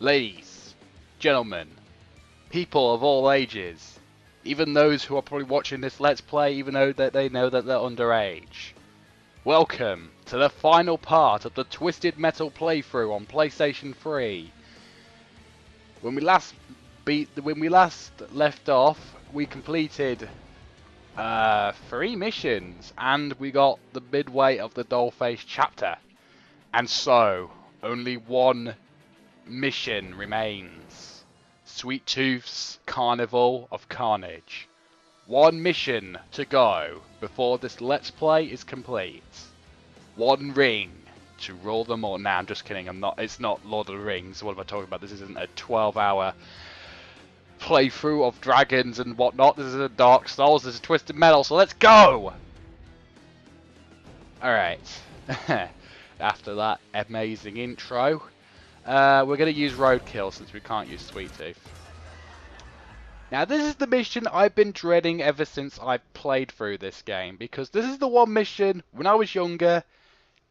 Ladies, gentlemen, people of all ages, even those who are probably watching this Let's Play even though that they know that they're underage. Welcome to the final part of the Twisted Metal playthrough on PlayStation 3. When we last left off, we completed 3 missions and we got the midway of the Dollface chapter. And so, only one mission remains. Sweet Tooth's Carnival of Carnage. One mission to go before this Let's Play is complete. One ring to rule them all. Nah, I'm just kidding. It's not Lord of the Rings. What am I talking about? This isn't a 12-hour playthrough of dragons and whatnot. This is a Dark Souls. This is Twisted Metal. So let's go! Alright. After that amazing intro, we're going to use Roadkill since we can't use Sweet Tooth. Now this is the mission I've been dreading ever since I played through this game, because this is the one mission, when I was younger,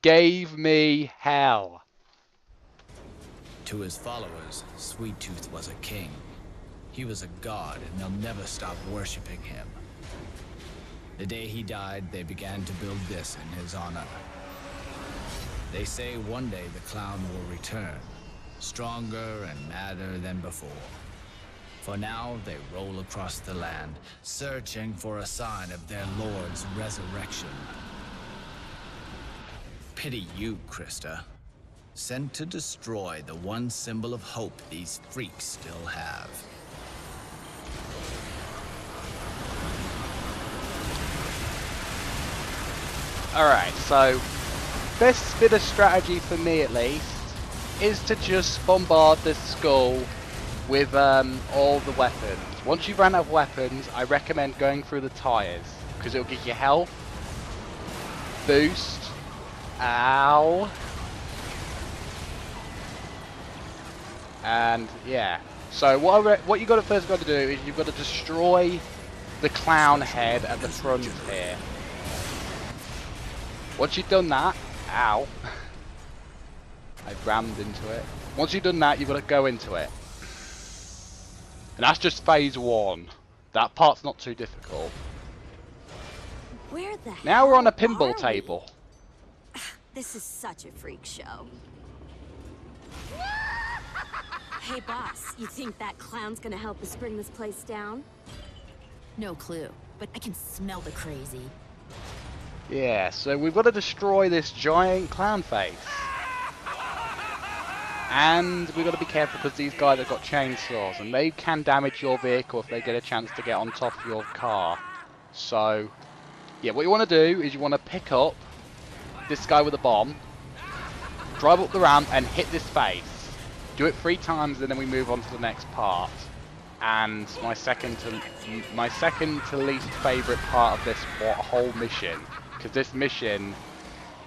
gave me hell. To his followers, Sweet Tooth was a king. He was a god, and they'll never stop worshipping him. The day he died, they began to build this in his honor. They say one day the clown will return, stronger and madder than before. For now, they roll across the land, searching for a sign of their lord's resurrection. Pity you, Krista. Sent to destroy the one symbol of hope these freaks still have. Alright, so best bit of strategy for me at least is to just bombard this skull with all the weapons. Once you've run out of weapons, I recommend going through the tires because it'll give you health, boost, ow, and yeah. So what you first got to do is you've got to destroy the clown head at the front here. Once you've done that, ow, I rammed into it. Once you've done that, you've got to go into it. And that's just phase 1. That part's not too difficult. Where the now we're on a hell pinball are table. we? This is such a freak show. Hey boss, you think that clown's gonna help us bring this place down? No clue, but I can smell the crazy. Yeah, so we've got to destroy this giant clown face. And we've got to be careful because these guys have got chainsaws and they can damage your vehicle if they get a chance to get on top of your car. So, yeah, what you want to do is you want to pick up this guy with a bomb, drive up the ramp and hit this face. Do it 3 times and then we move on to the next part. And my second to least favourite part of this whole mission, because this mission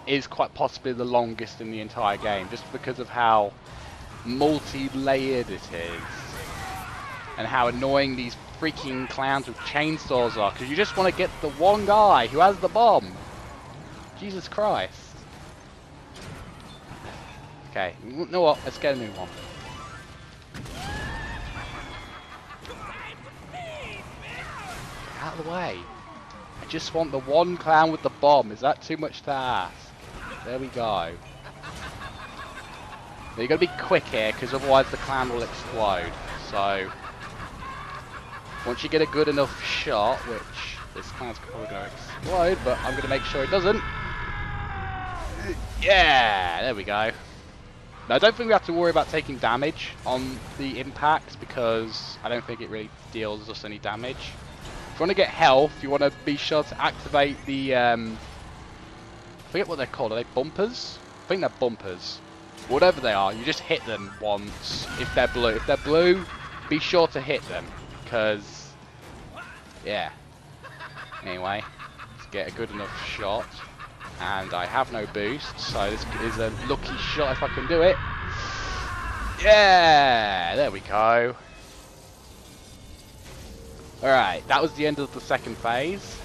is quite possibly the longest in the entire game, just because of how multi-layered it is and how annoying these freaking clowns with chainsaws are, because you just want to get the one guy who has the bomb. Jesus Christ. Okay, you know what, let's get a new one. Get out of the way. I just want the one clown with the bomb. Is that too much to ask? There we go. Now you got to be quick here, because otherwise the clown will explode. So once you get a good enough shot, which this clown's probably going to explode, but I'm going to make sure it doesn't. Yeah, there we go. Now I don't think we have to worry about taking damage on the impacts, because I don't think it really deals us any damage. If you want to get health, you want to be sure to activate the I forget what they're called. Are they bumpers? I think they're bumpers. Whatever they are, you just hit them once if they're blue. If they're blue, be sure to hit them, because yeah. Anyway, let's get a good enough shot. And I have no boost, so this is a lucky shot if I can do it. Yeah, there we go. Alright, that was the end of the second phase.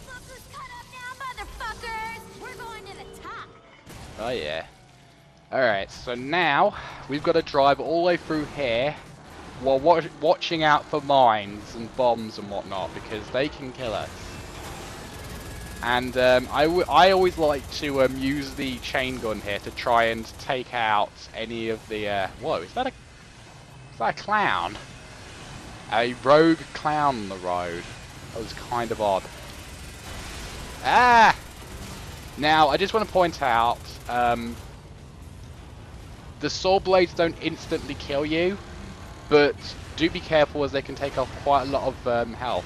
Fuckers, cut up now, motherfuckers! We're going to the top. Oh yeah. Alright, so now we've got to drive all the way through here while watching out for mines and bombs and whatnot, because they can kill us. And I always like to use the chain gun here to try and take out any of the... whoa, is that a clown? A rogue clown on the road. That was kind of odd. Ah! Now, I just want to point out, the saw blades don't instantly kill you, but do be careful as they can take off quite a lot of health.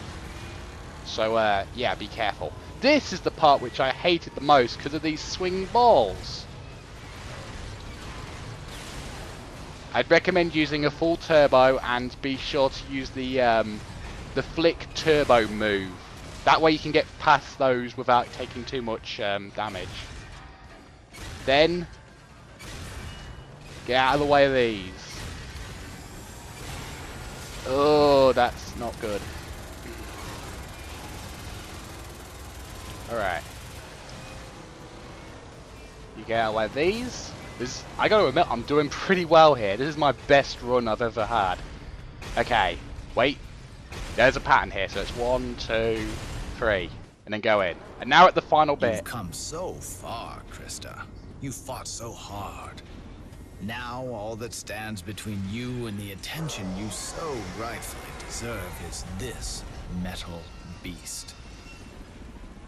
So, yeah, be careful. This is the part which I hated the most because of these swing balls. I'd recommend using a full turbo and be sure to use the flick turbo move. That way you can get past those without taking too much damage. Then, get out of the way of these. Oh, that's not good. Alright. You get out of the way of these. I gotta admit, I'm doing pretty well here. This is my best run I've ever had. Okay, wait. There's a pattern here, so it's 1, 2, 3, and then go in. And now at the final bit. You've come so far, Krista. You fought so hard. Now all that stands between you and the attention you so rightfully deserve is this metal beast.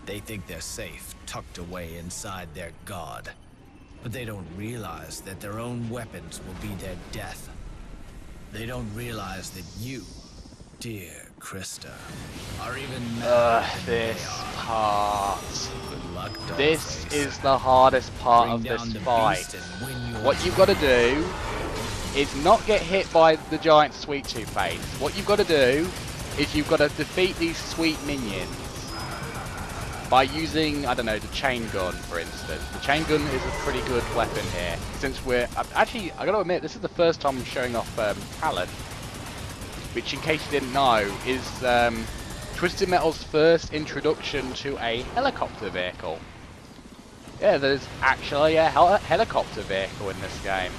They think they're safe, tucked away inside their god. But they don't realize that their own weapons will be their death. They don't realize that you, dear Krista, are even madder than this they are. part. Good luck, This Dollface. is the hardest part Bring of this down the fight. beast and win your What you've got to do is not get hit by the giant sweet tooth face. What you've got to do is you've got to defeat these sweet minions by using, I don't know, the chain gun, for instance. The chain gun is a pretty good weapon here. Since we're... Actually, I gotta admit, this is the first time I'm showing off talent. Which, in case you didn't know, is Twisted Metal's first introduction to a helicopter vehicle. Yeah, there's actually a helicopter vehicle in this game.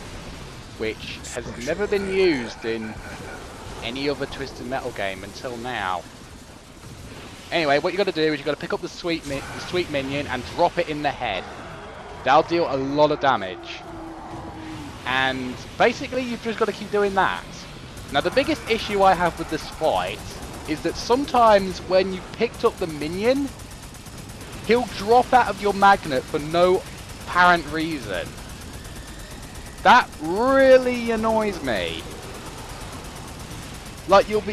Which has never been used in any other Twisted Metal game until now. Anyway, what you got to do is you got to pick up the sweet minion and drop it in the head. That'll deal a lot of damage. And basically, you've just got to keep doing that. Now, the biggest issue I have with this fight is that sometimes when you picked up the minion, he'll drop out of your magnet for no apparent reason. That really annoys me. Like, you'll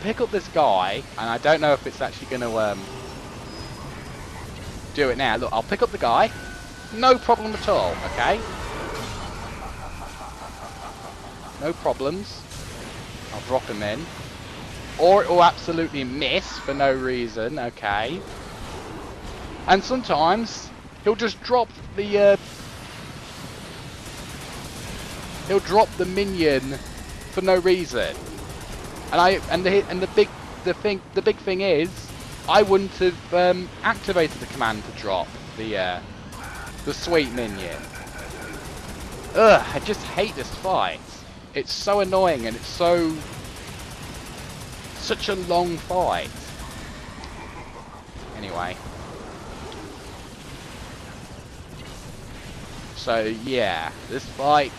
pick up this guy, and I don't know if it's actually going to do it now. Look, I'll pick up the guy, no problem at all, okay? No problems. I'll drop him in. Or it will absolutely miss for no reason, okay? And sometimes he'll just drop the minion for no reason. And the big thing is, I wouldn't have activated the command to drop the sweet minion. Ugh, I just hate this fight. It's so annoying and it's such a long fight. Anyway. So yeah, this fight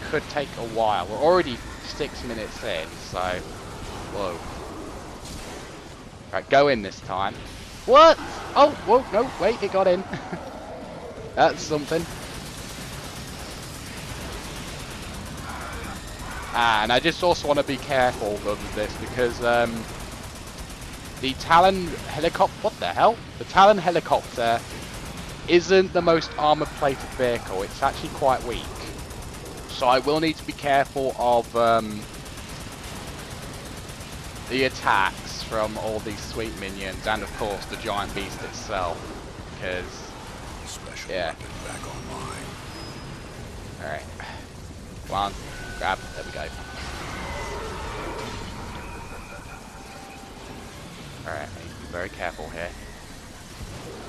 could take a while. We're already 6 minutes in, so whoa. Right, go in this time. What? Oh, whoa, no, wait, it got in. That's something. And I just also want to be careful of this because the Talon helicopter, what the hell? The Talon helicopter isn't the most armor-plated vehicle. It's actually quite weak. So I will need to be careful of the attacks from all these sweet minions and of course the giant beast itself. Because, Special yeah. weapon back online. Alright. Come on. Grab. There we go. Alright, I need to be very careful here.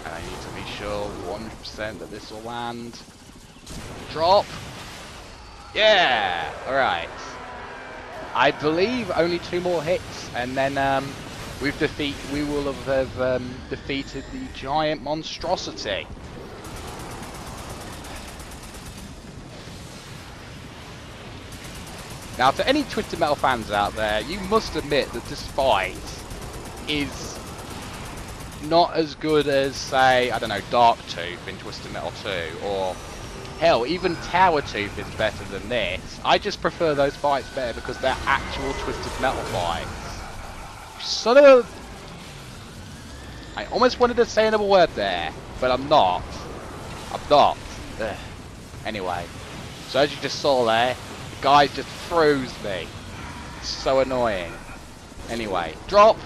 And I need to be sure 100% that this will land. Drop. Yeah. All right. I believe only 2 more hits, and then we will have defeated the giant monstrosity. Now, to any Twisted Metal fans out there, you must admit that this fight is not as good as, say, I don't know, Dark Tooth in Twisted Metal 2, or hell, even Tower Tooth is better than this. I just prefer those fights better because they're actual Twisted Metal fights. Son of a... I almost wanted to say another word there, but I'm not. I'm not. Ugh. Anyway, so as you just saw there, the guy just froze me. It's so annoying. Anyway, drop.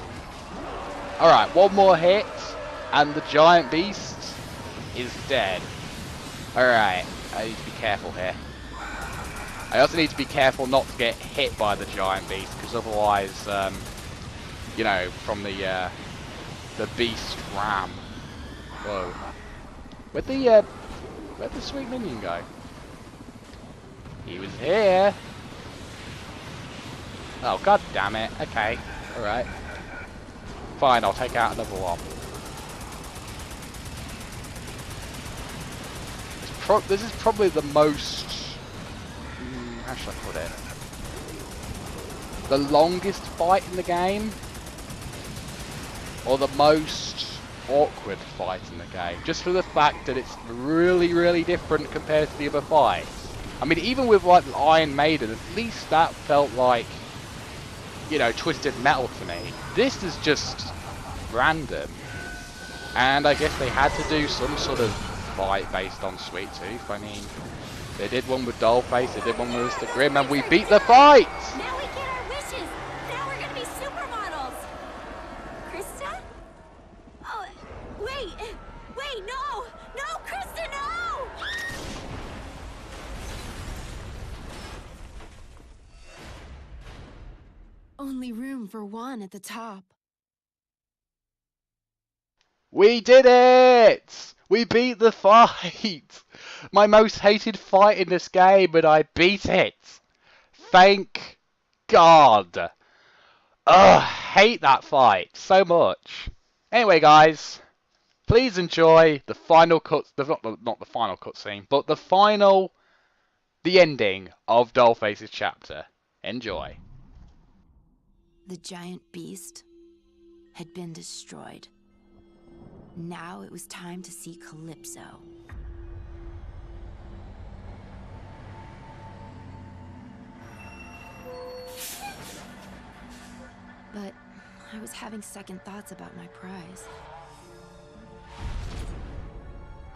Alright, 1 more hit, and the giant beast is dead. Alright, I need to be careful here. I also need to be careful not to get hit by the giant beast, because otherwise, you know, from the beast ram. Whoa. Where'd the sweet minion go? He was here. Oh, god damn it. Okay, alright. Fine, I'll take out another one. This is probably the most... how should I put it? The longest fight in the game? Or the most awkward fight in the game? Just for the fact that it's really, really different compared to the other fights. I mean, even with like Iron Maiden, at least that felt like, you know, Twisted Metal to me. This is just random. And I guess they had to do some sort of fight based on Sweet Tooth. I mean, they did one with Dollface, they did one with Mr. Grimm, and we beat the fight! Now we get our wishes! Now we're gonna be supermodels! Krista? Oh, wait! Wait, no! No, Krista, no! Only room for 1 at the top. We did it! We beat the fight! My most hated fight in this game, but I beat it! Thank God! Ugh, hate that fight so much. Anyway, guys, please enjoy the final cut, not the final cutscene, but the ending of Dollface's chapter. Enjoy. The giant beast had been destroyed. Now it was time to see Calypso. But I was having second thoughts about my prize.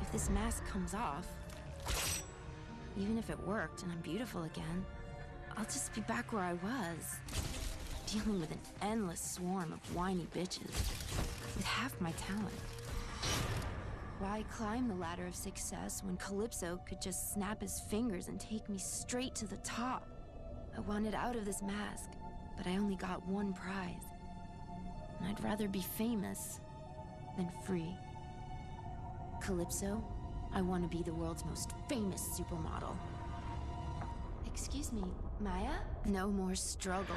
If this mask comes off, even if it worked and I'm beautiful again, I'll just be back where I was, dealing with an endless swarm of whiny bitches with half my talent. Why climb the ladder of success when Calypso could just snap his fingers and take me straight to the top? I wanted out of this mask, but I only got 1 prize. And I'd rather be famous than free. Calypso, I want to be the world's most famous supermodel. Excuse me, Maya? No more struggle.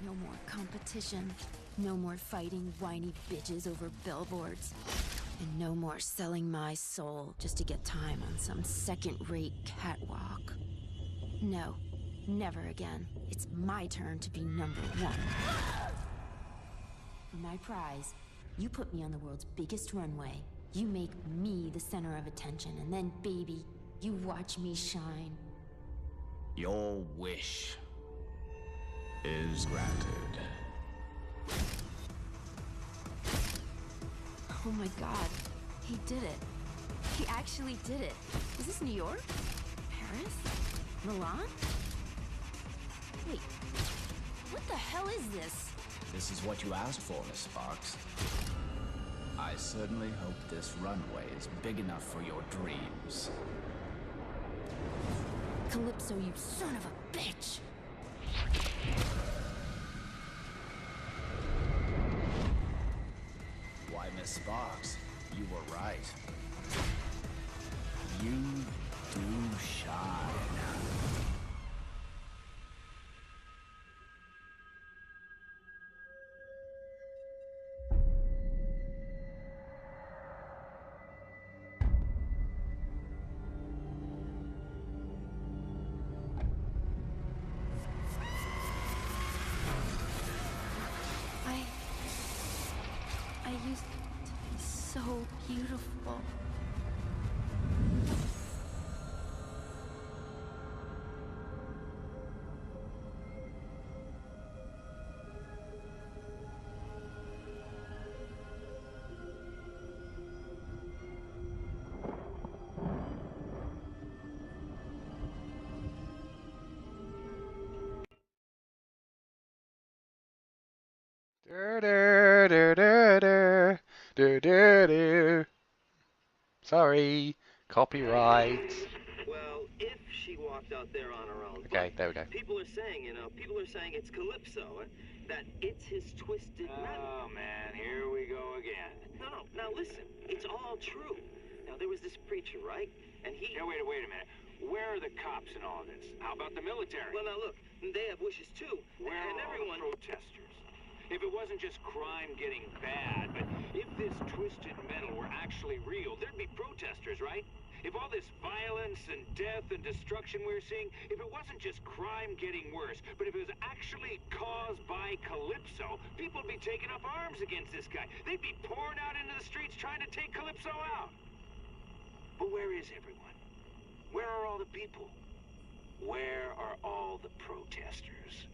No more competition. No more fighting whiny bitches over billboards. And no more selling my soul just to get time on some second-rate catwalk. No, never again. It's my turn to be #1. For my prize, you put me on the world's biggest runway. You make me the center of attention, and then, baby, you watch me shine. Your wish is granted. Oh my god, he did it. He actually did it. Is this New York? Paris? Milan? Wait, what the hell is this? This is what you asked for, Miss Sparks. I certainly hope this runway is big enough for your dreams. Calypso, you son of a bitch! Why, Miss Sparks, you were right. You to shine. I used to be so beautiful. Sorry, copyright. Well, if she walked out there on her own. Okay, there we go. People are saying, it's Calypso, that it's his twisted metal. Oh, man, here we go again. No, now listen, it's all true. Now, there was this preacher, right? And he... Now, wait a minute. Where are the cops in all this? How about the military? Well, now look, they have wishes too. Where and are everyone... all the protesters? If it wasn't just crime getting bad, but if this twisted metal were actually real, there'd be protesters, right? If all this violence and death and destruction we're seeing, if it wasn't just crime getting worse, but if it was actually caused by Calypso, people would be taking up arms against this guy. They'd be pouring out into the streets trying to take Calypso out. But where is everyone? Where are all the people? Where are all the protesters?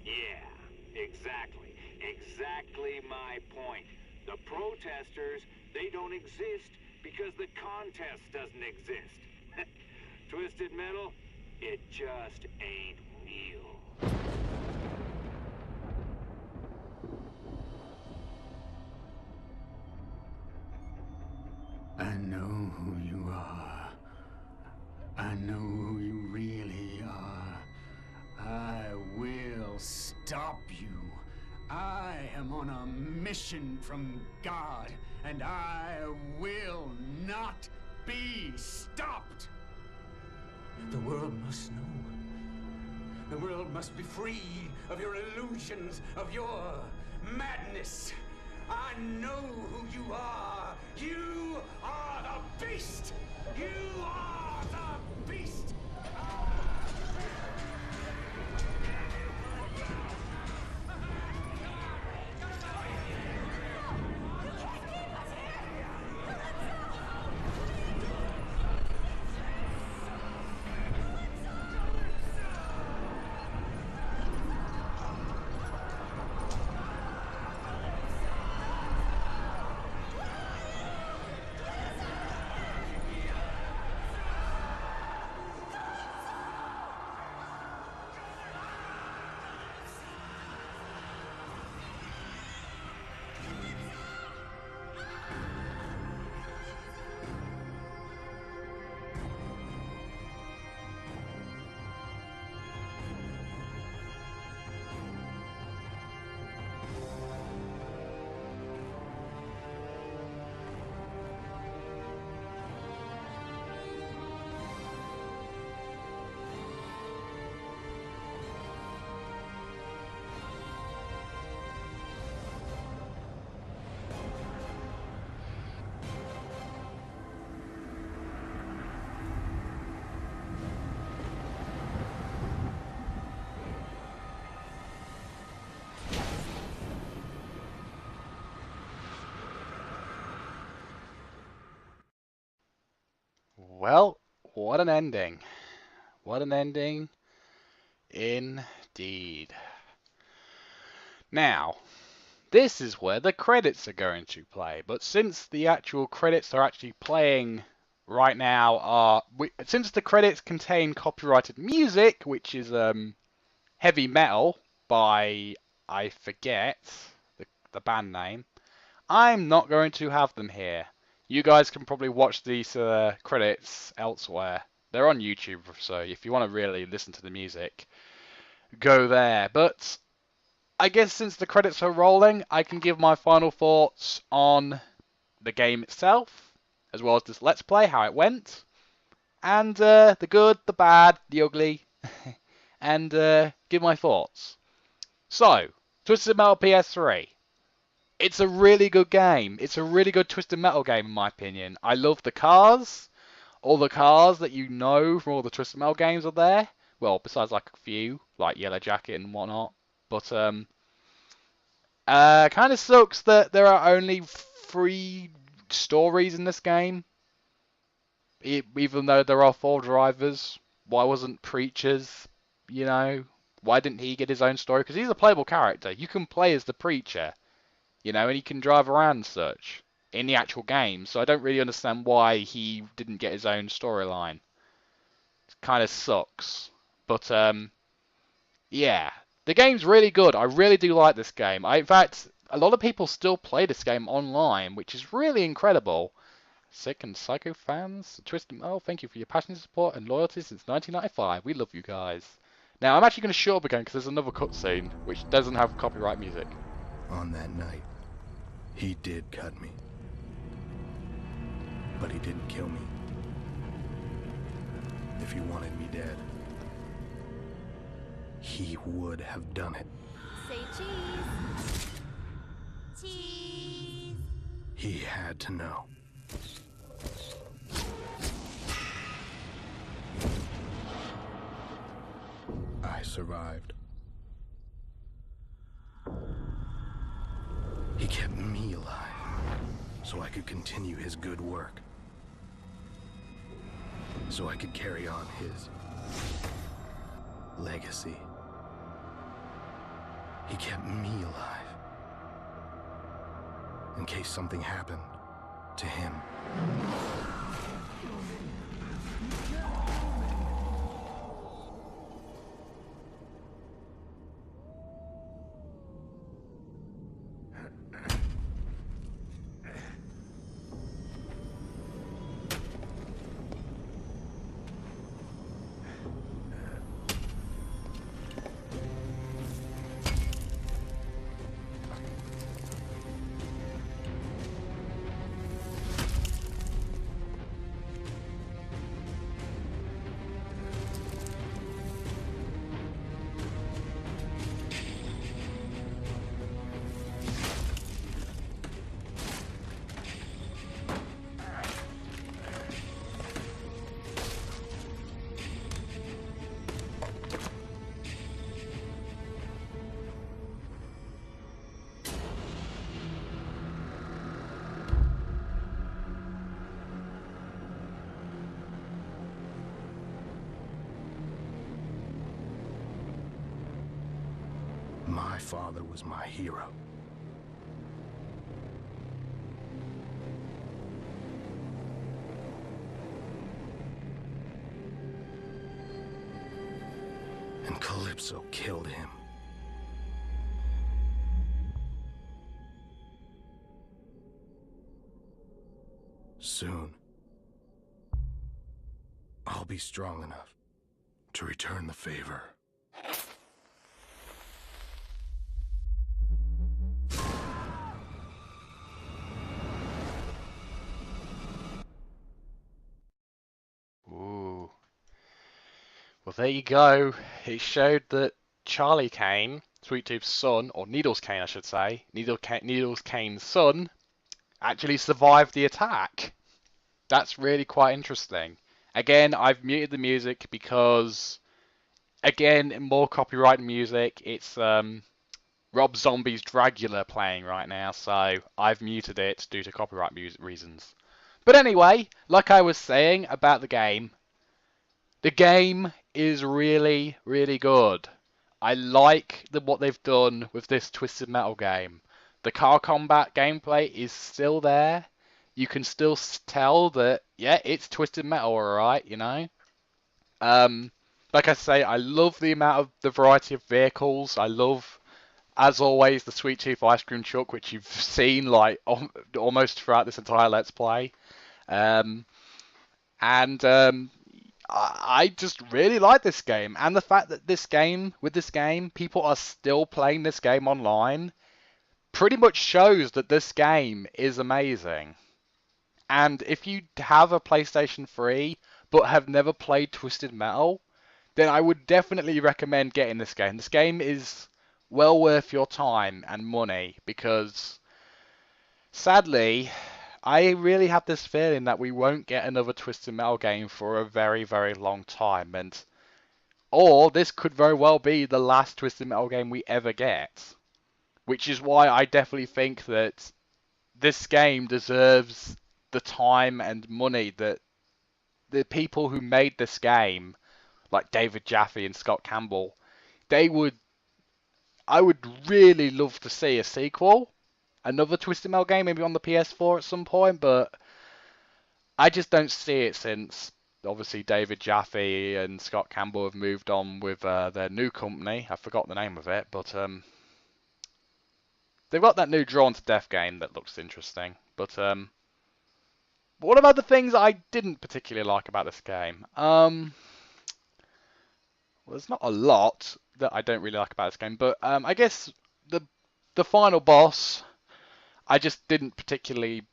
Yeah, exactly. Exactly my point. The protesters, they don't exist because the contest doesn't exist. Twisted metal, it just ain't real. I know who you are. I know who you really are. I will stop you. I am on a mission from God, and I will not be stopped. The world must know. The world must be free of your illusions, of your madness. I know who you are. You are the beast. You are the beast. Well, what an ending. What an ending indeed. Now, this is where the credits are going to play, but since the actual credits are actually playing right now, since the credits contain copyrighted music, which is heavy metal by, I forget the band name, I'm not going to have them here. You guys can probably watch these credits elsewhere. They're on YouTube, so if you want to really listen to the music, go there. But I guess since the credits are rolling, I can give my final thoughts on the game itself, as well as this Let's Play, how it went, and the good, the bad, the ugly, and give my thoughts. So, Twisted Metal PS3. It's a really good game. It's a really good Twisted Metal game, in my opinion. I love the cars. All the cars that you know from all the Twisted Metal games are there. Well, besides like a few, like Yellow Jacket and whatnot. But kind of sucks that there are only 3 stories in this game. Even though there are 4 drivers. Why wasn't Preacher's, you know? Why didn't he get his own story? Because he's a playable character. You can play as the Preacher, you know, and he can drive around and such in the actual game. So I don't really understand why he didn't get his own storyline. It kind of sucks. But, yeah. The game's really good. I really do like this game. In fact, a lot of people still play this game online, which is really incredible. Sick and Psycho fans, Twisted Metal, thank you for your passionate support and loyalty since 1995. We love you guys. Now, I'm actually going to shut up again because there's another cutscene which doesn't have copyright music. On that night, he did cut me. But he didn't kill me. If he wanted me dead, he would have done it. Say cheese. Cheese. He had to know. I survived. He kept me alive, so I could continue his good work. So I could carry on his legacy. He kept me alive, in case something happened to him. My father was my hero. And Calypso killed him. Soon, I'll be strong enough to return the favor. Ooh. Well, there you go. It showed that Charlie Kane, Sweet Tooth's son, or Needles Kane, I should say, Needles Kane's son, actually survived the attack. That's really quite interesting. Again, I've muted the music because, again, more copyright music. It's Rob Zombie's Dragula playing right now, so I've muted it due to copyright reasons. But anyway, like I was saying about the game is really, really good. I like what they've done with this Twisted Metal game. The car combat gameplay is still there. You can still tell that, yeah, it's Twisted Metal, alright, you know? Like I say, I love the variety of vehicles. I love, as always, the Sweet Tooth ice cream truck, which you've seen, like, almost throughout this entire Let's Play. I just really like this game, and the fact that with this game, people are still playing this game online pretty much shows that this game is amazing. And if you have a PlayStation 3, but have never played Twisted Metal, then I would definitely recommend getting this game. This game is well worth your time and money because, sadly, I really have this feeling that we won't get another Twisted Metal game for a very, very long time, or this could very well be the last Twisted Metal game we ever get, which is why I definitely think that this game deserves the time and money that the people who made this game, like David Jaffe and Scott Campbell, I would really love to see a sequel, another Twisted Metal game, maybe on the PS4 at some point, but I just don't see it since obviously David Jaffe and Scott Campbell have moved on with their new company. I forgot the name of it, but they've got that new Drawn to Death game that looks interesting. But what about the things I didn't particularly like about this game? Well, there's not a lot that I don't really like about this game, but I guess the final boss I just didn't particularly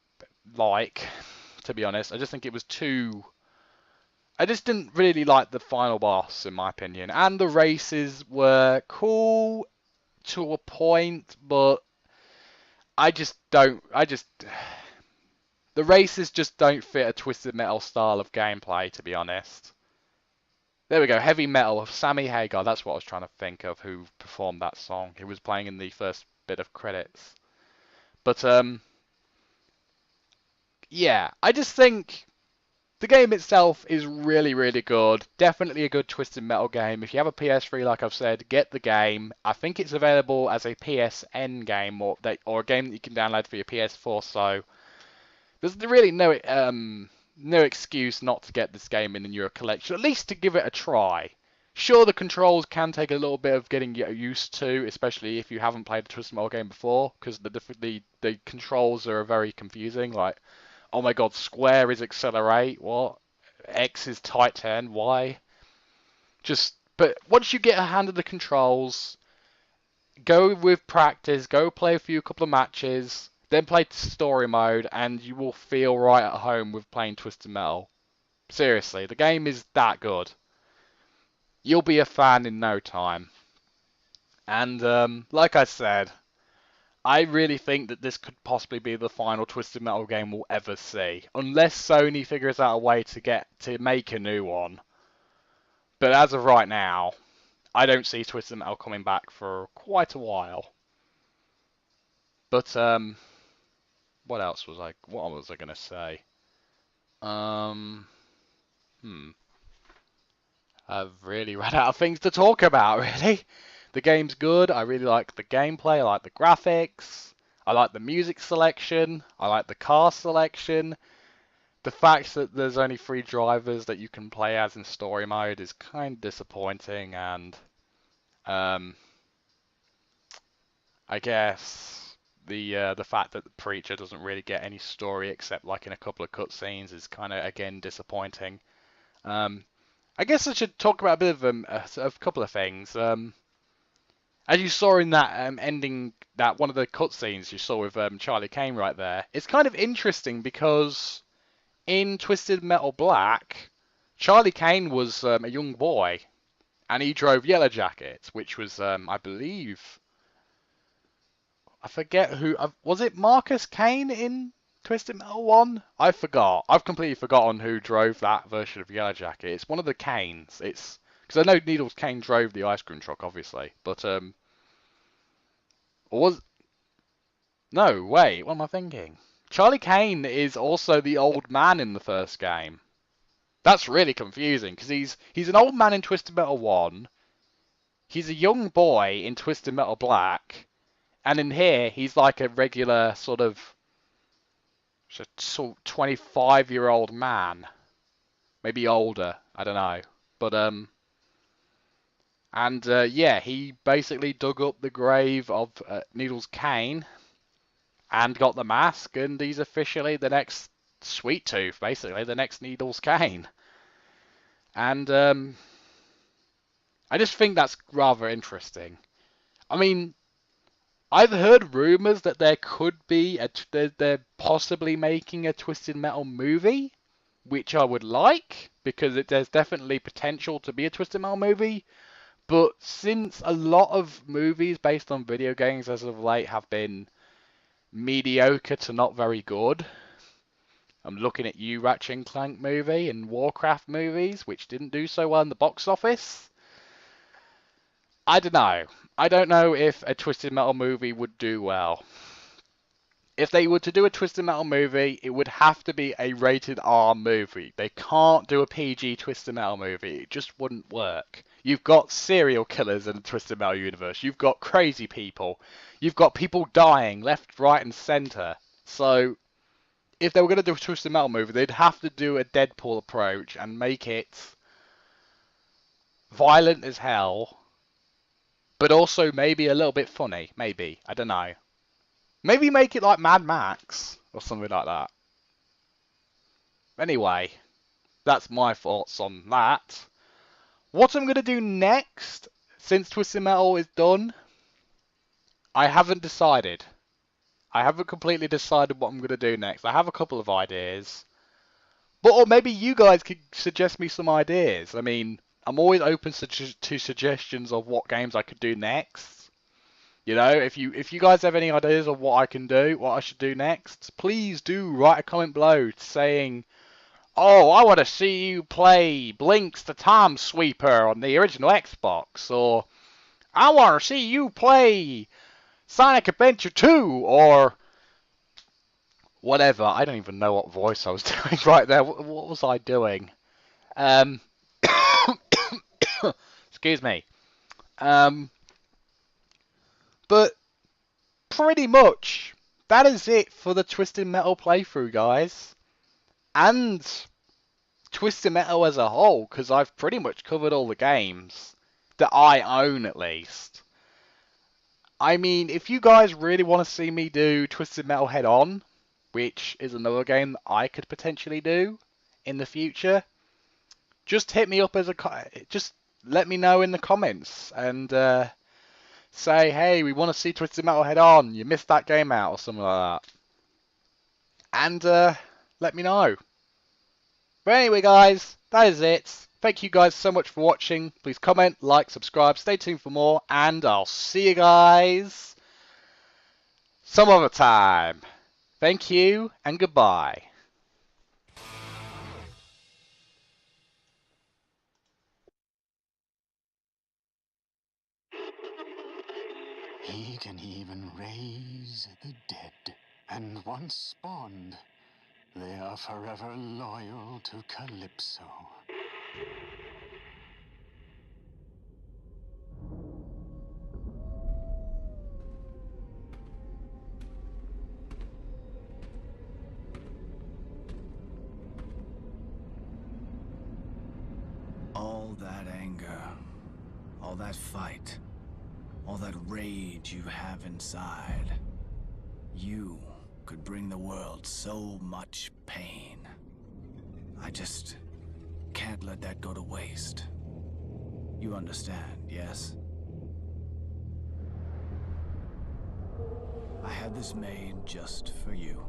like, to be honest. I just think it was too... I just didn't really like the final boss, in my opinion. And the races were cool to a point, but the races just don't fit a Twisted Metal style of gameplay, to be honest. There we go, Heavy Metal of Sammy Hagar. That's what I was trying to think of, who performed that song. He was playing in the first bit of credits. But, yeah, I just think the game itself is really, really good. Definitely a good Twisted Metal game. If you have a PS3, like I've said, get the game. I think it's available as a PSN game or a game that you can download for your PS4. So there's really no excuse not to get this game in your collection. At least to give it a try. Sure, the controls can take a little bit of getting used to, especially if you haven't played a Twisted Metal game before, because the controls are very confusing. Like, oh my god, square is accelerate, what? X is tight turn, Y? But once you get a hand of the controls, go with practice, go play a couple of matches, then play story mode, and you will feel right at home with playing Twisted Metal. Seriously, the game is that good. You'll be a fan in no time. And like I said, I really think that this could possibly be the final Twisted Metal game we'll ever see, unless Sony figures out a way to make a new one. But as of right now, I don't see Twisted Metal coming back for quite a while. But what was I gonna say? I've really run out of things to talk about, really. The game's good. I really like the gameplay. I like the graphics. I like the music selection. I like the car selection. The fact that there's only 3 drivers that you can play as in story mode is kind of disappointing, and I guess the fact that the Preacher doesn't really get any story except like in a couple of cutscenes is kind of, again, disappointing. I guess I should talk about a bit of a couple of things. As you saw in that ending, that one of the cutscenes you saw with Charlie Kane right there, it's kind of interesting because in Twisted Metal Black, Charlie Kane was a young boy, and he drove Yellow Jackets, which was, I believe, I forget who, was it Marcus Kane in Twisted Metal 1? I forgot. I've completely forgotten who drove that version of Yellow Jacket. It's one of the Kanes. It's because I know Needles Kane drove the ice cream truck, obviously, but no, wait, what am I thinking? Charlie Kane is also the old man in the first game. That's really confusing because he's an old man in Twisted Metal 1. He's a young boy in Twisted Metal Black, and in here he's like a regular sort of 25-year-old man, maybe older. I don't know, but yeah, he basically dug up the grave of Needles Kane and got the mask, and he's officially the next Sweet Tooth, basically the next Needles Kane. And I just think that's rather interesting. I mean, I've heard rumors that there could be they're possibly making a Twisted Metal movie, which I would like, because there's definitely potential to be a Twisted Metal movie. But since a lot of movies based on video games as of late have been mediocre to not very good, I'm looking at you, Ratchet and Clank movie and Warcraft movies, which didn't do so well in the box office. I don't know. I don't know if a Twisted Metal movie would do well. If they were to do a Twisted Metal movie, it would have to be a rated R movie. They can't do a PG Twisted Metal movie. It just wouldn't work. You've got serial killers in the Twisted Metal universe. You've got crazy people. You've got people dying left, right, and center. So, if they were going to do a Twisted Metal movie, they'd have to do a Deadpool approach and make it violent as hell, but also maybe a little bit funny. Maybe. I don't know. Maybe make it like Mad Max or something like that. Anyway, that's my thoughts on that. What I'm going to do next, since Twisted Metal is done, I haven't decided. I haven't completely decided what I'm going to do next. I have a couple of ideas. But or maybe you guys could suggest me some ideas. I mean, I'm always open to suggestions of what games I could do next. You know, if you guys have any ideas of what I can do, what I should do next, please do write a comment below saying, oh, I want to see you play Blinks the Time Sweeper on the original Xbox, or I want to see you play Sonic Adventure 2, or whatever. I don't even know what voice I was doing right there. What was I doing? Excuse me. But pretty much that is it for the Twisted Metal playthrough, guys. And Twisted Metal as a whole, because I've pretty much covered all the games that I own, at least. I mean, if you guys really want to see me do Twisted Metal Head On, which is another game that I could potentially do in the future, just hit me up just let me know in the comments and say, hey, we want to see Twisted Metal Head On, you missed that game out, or something like that. And let me know. But anyway, guys, that is it. Thank you guys so much for watching. Please comment, like, subscribe, stay tuned for more, and I'll see you guys some other time. Thank you, and goodbye. He can even raise the dead. And once spawned, they are forever loyal to Calypso. All that anger, all that fight, all that rage you have inside, you could bring the world so much pain. I just can't let that go to waste. You understand, yes? I had this made just for you.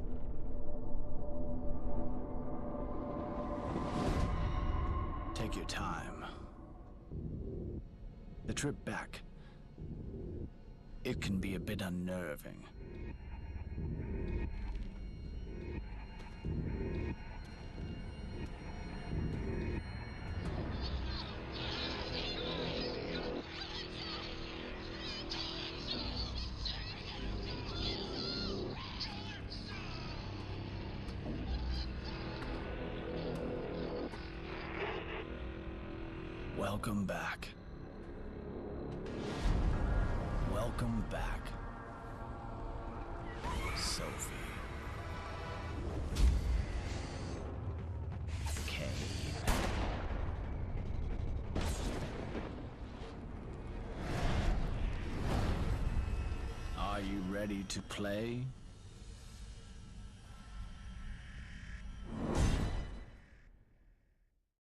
Take your time. The trip back, it can be a bit unnerving. Welcome back. Welcome back, Sophie. Kane. Are you ready to play?